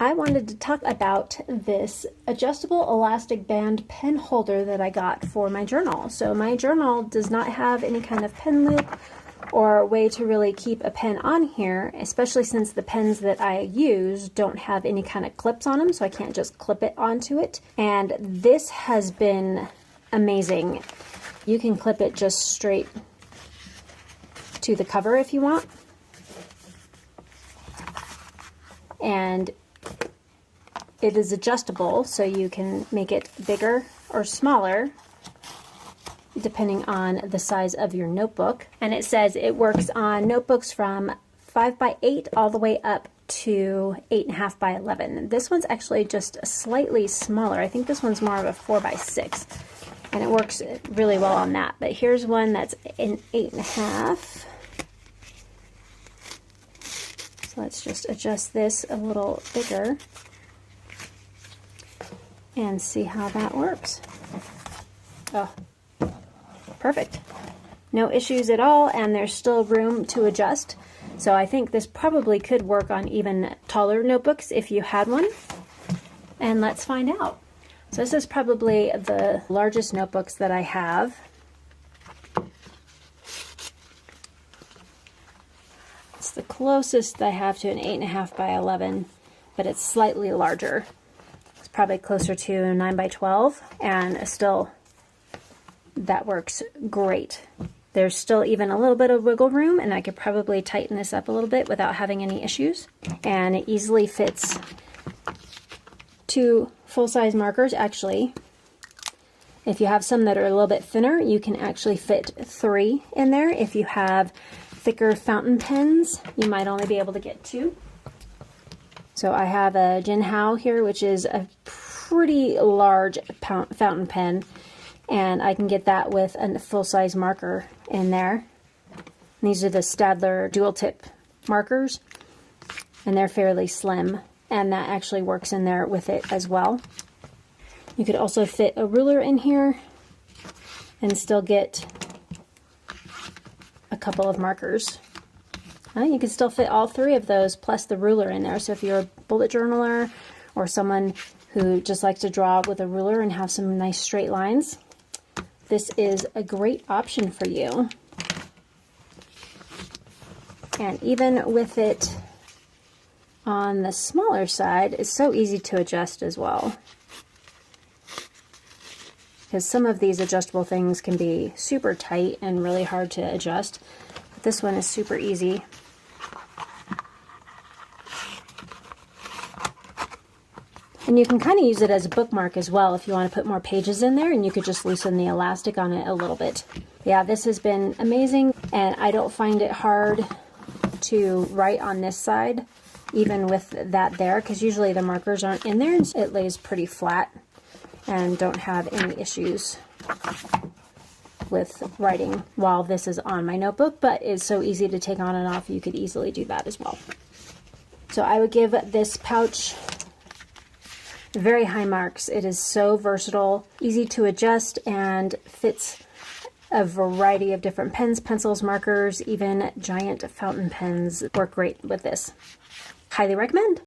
I wanted to talk about this adjustable elastic band pen holder that I got for my journal. So my journal does not have any kind of pen loop or way to really keep a pen on here, especially since the pens that I use don't have any kind of clips on them, so I can't just clip it onto it. And this has been amazing. You can clip it just straight to the cover if you want. And it is adjustable, so you can make it bigger or smaller depending on the size of your notebook. And it says it works on notebooks from 5x8 all the way up to 8.5 by 11. This one's actually just slightly smaller. I think this one's more of a 4x6, and it works really well on that. But here's one that's an 8.5. So let's just adjust this a little bigger and see how that works. Oh, perfect. No issues at all, and there's still room to adjust. So I think this probably could work on even taller notebooks if you had one. And let's find out. So this is probably the largest notebooks that I have. It's the closest I have to an 8.5 by 11, but it's slightly larger. It's probably closer to 9 by 12, and still that works great. There's still even a little bit of wiggle room, and I could probably tighten this up a little bit without having any issues. And it easily fits 2 full-size markers. Actually, if you have some that are a little bit thinner, you can actually fit 3 in there. If you have thicker fountain pens, you might only be able to get 2. So I have a Jinhao here, which is a pretty large fountain pen, and I can get that with a full-size marker in there. And these are the Staedtler dual tip markers, and they're fairly slim, and that actually works in there with it as well. You could also fit a ruler in here and still get a couple of markers. You can still fit all 3 of those plus the ruler in there. So if you're a bullet journaler or someone who just likes to draw with a ruler and have some nice straight lines, this is a great option for you. And even with it on the smaller side, it's so easy to adjust as well. Because some of these adjustable things can be super tight and really hard to adjust. But this one is super easy. And you can kind of use it as a bookmark as well if you want to put more pages in there, and you could just loosen the elastic on it a little bit. Yeah, this has been amazing, and I don't find it hard to write on this side, even with that there, because usually the markers aren't in there, and it lays pretty flat and don't have any issues with writing while this is on my notebook, but it's so easy to take on and off, you could easily do that as well. So I would give this pouch very high marks. It is so versatile, easy to adjust, and fits a variety of different pens, pencils, markers, even giant fountain pens work great with this. Highly recommend.